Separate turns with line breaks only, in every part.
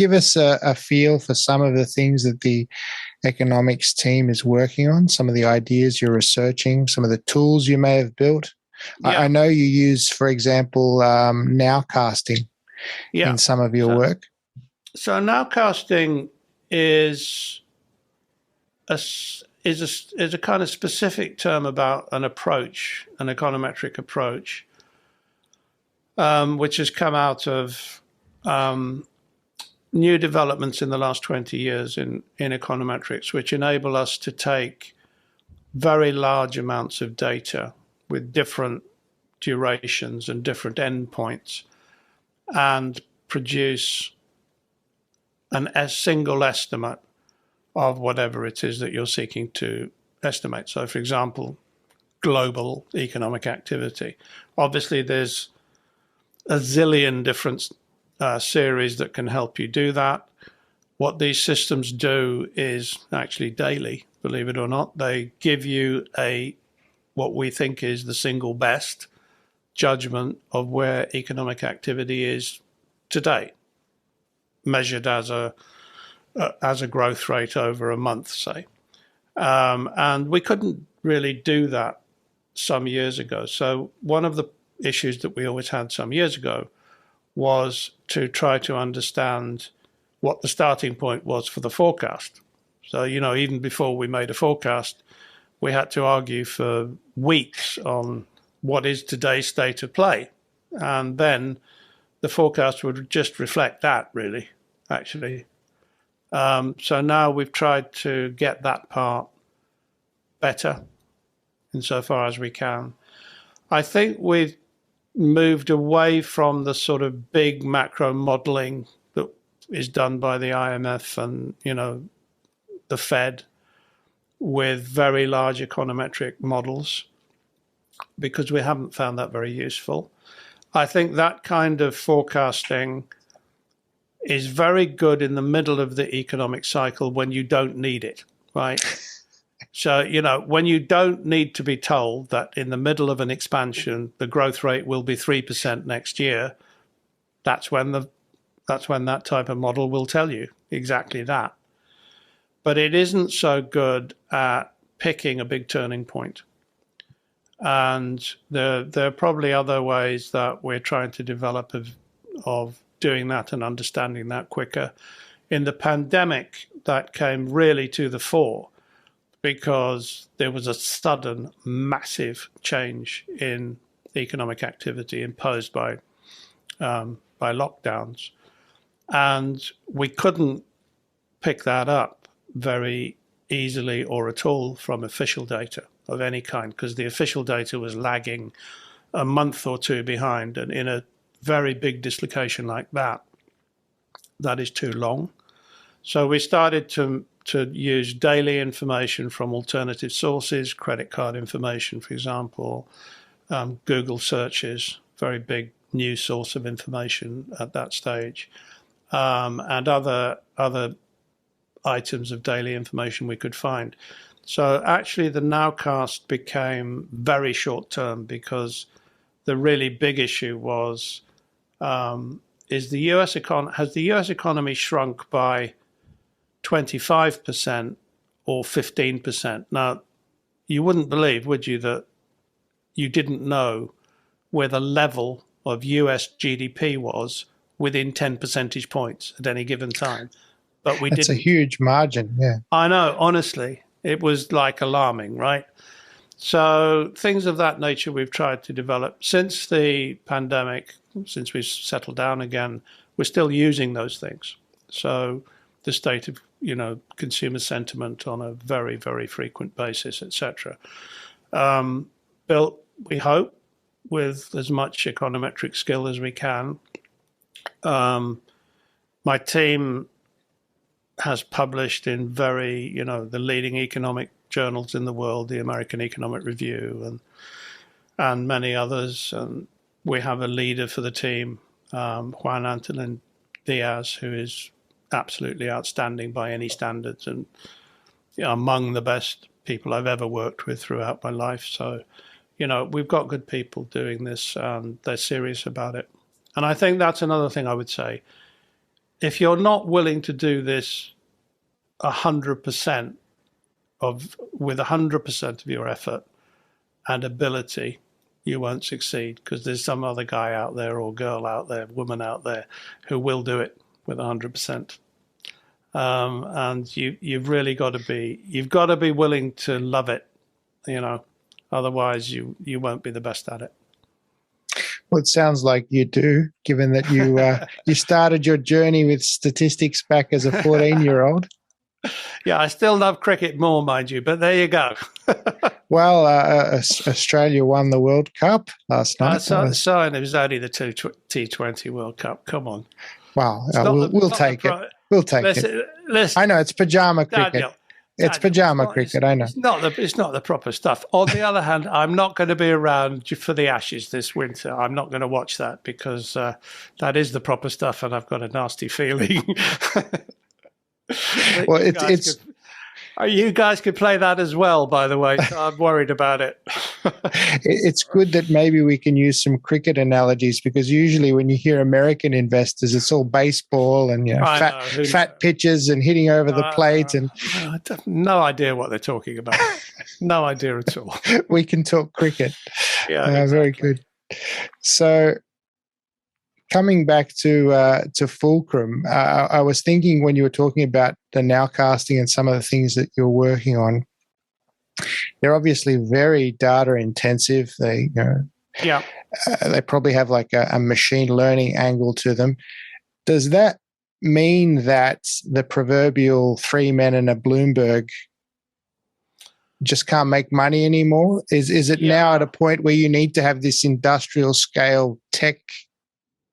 give us a feel for some of the things that the economics team is working on, some of the ideas you're researching, some of the tools you may have built?
Yeah.
I know you use, for example, Nowcasting in some of your work.
So Nowcasting is a kind of specific term about an approach, an econometric approach, which has come out of new developments in the last 20 years in econometrics, which enable us to take very large amounts of data with different durations and different endpoints and produce a single estimate of whatever it is that you're seeking to estimate. So, for example, global economic activity. Obviously, there's a zillion different series that can help you do that. What these systems do is actually daily, believe it or not. They give you what we think is the single best judgment of where economic activity is today, measured as a growth rate over a month, say. And we couldn't really do that some years ago. So one of the issues that we always had some years ago was to try to understand what the starting point was for the forecast. So, even before we made a forecast, we had to argue for weeks on what is today's state of play. And then the forecast would just reflect that, really, actually. So now we've tried to get that part better insofar as we can. I think we've moved away from the sort of big macro modeling that is done by the IMF and, the Fed with very large econometric models, because we haven't found that very useful. I think that kind of forecasting is very good in the middle of the economic cycle when you don't need it, right? So, when you don't need to be told that in the middle of an expansion, the growth rate will be 3% next year, that's when that type of model will tell you exactly that. But it isn't so good at picking a big turning point. And there are probably other ways that we're trying to develop of doing that and understanding that quicker. In the pandemic, that came really to the fore because there was a sudden, massive change in economic activity imposed by lockdowns. And we couldn't pick that up very easily or at all from official data of any kind, because the official data was lagging a month or two behind. And in a very big dislocation like that, that is too long. So we started to use daily information from alternative sources, credit card information, for example, Google searches, very big new source of information at that stage, and other items of daily information we could find. So actually the nowcast became very short term because the really big issue was, has the US economy shrunk by 25% or 15%? Now, you wouldn't believe, would you, that you didn't know where the level of US GDP was within 10 percentage points at any given time. But we didn't.
That's a huge margin, yeah.
I know, honestly. It was like alarming, right? So things of that nature we've tried to develop. Since the pandemic, since we've settled down again, we're still using those things. So the state of, consumer sentiment on a very, very frequent basis, etc. Built, we hope, with as much econometric skill as we can. My team has published in the leading economic journals in the world, the American Economic Review and many others. And we have a leader for the team, Juan Antolin Diaz, who is absolutely outstanding by any standards and among the best people I've ever worked with throughout my life. So, we've got good people doing this and they're serious about it. And I think that's another thing I would say. if you're not willing to do this 100% with 100% of your effort and ability, you won't succeed, because there's some other guy out there or girl out there, woman out there, who will do it with 100%. And you've really got to be willing to love it, otherwise you won't be the best at it.
Well, it sounds like you do, given that you you started your journey with statistics back as a 14-year-old.
Yeah, I still love cricket more, mind you, but there you go.
Well, Australia won the World Cup last night.
So it was only the T20 World Cup. Come on.
Wow, we'll take it. We'll take it. I know it's pajama cricket.
Daniel,
it's pajama cricket. I know.
It's not the proper stuff. On the other hand, I'm not going to be around for the Ashes this winter. I'm not going to watch that, because that is the proper stuff, and I've got a nasty feeling. Well, you guys could play that as well, by the way. So I'm worried about it.
It's good that maybe we can use some cricket analogies, because usually when you hear American investors, it's all baseball and fat pitches and hitting over the plate. And
I have no idea what they're talking about. No idea at all.
We can talk cricket.
Yeah, exactly.
Very good. So, coming back to Fulcrum, I was thinking when you were talking about the nowcasting and some of the things that you're working on, they're obviously very data intensive. They probably have like a machine learning angle to them. Does that mean that the proverbial 3 men and a Bloomberg just can't make money anymore? Is it now at a point where you need to have this industrial scale tech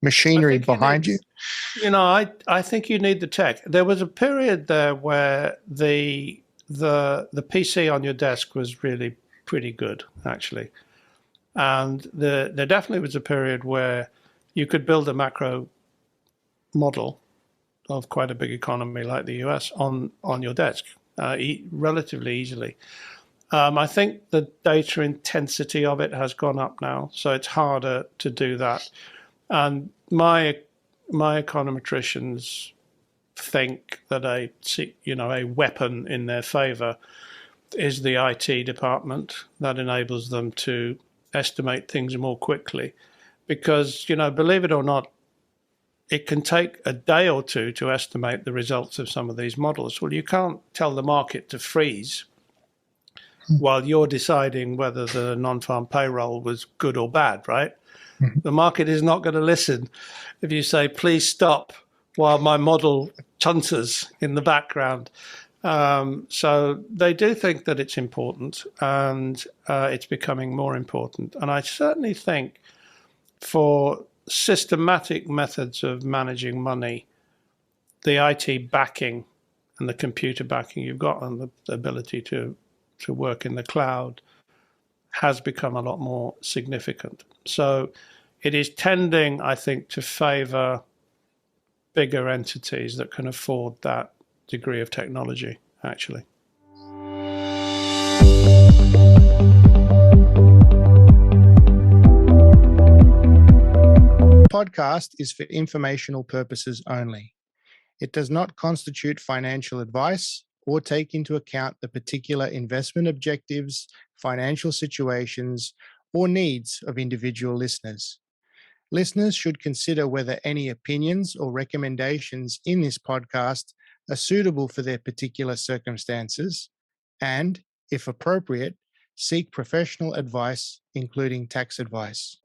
machinery behind you?
I think you need the tech. There was a period there where the PC on your desk was really pretty good, actually, and there definitely was a period where you could build a macro model of quite a big economy like the US on your desk relatively easily. I think the data intensity of it has gone up now, so it's harder to do that. And my econometricians think that a weapon in their favor is the IT department that enables them to estimate things more quickly, because believe it or not, it can take a day or two to estimate the results of some of these models. Well, you can't tell the market to freeze while you're deciding whether the non-farm payroll was good or bad, right? The market is not going to listen if you say, please stop, while my model chunters in the background. So they do think that it's important, and it's becoming more important. And I certainly think for systematic methods of managing money, the IT backing and the computer backing you've got, and the ability to work in the cloud, has become a lot more significant. So it is tending, I think, to favor bigger entities that can afford that degree of technology, actually.
Podcast is for informational purposes only. It does not constitute financial advice or take into account the particular investment objectives, financial situations, or needs of individual listeners. Listeners should consider whether any opinions or recommendations in this podcast are suitable for their particular circumstances and, if appropriate, seek professional advice, including tax advice.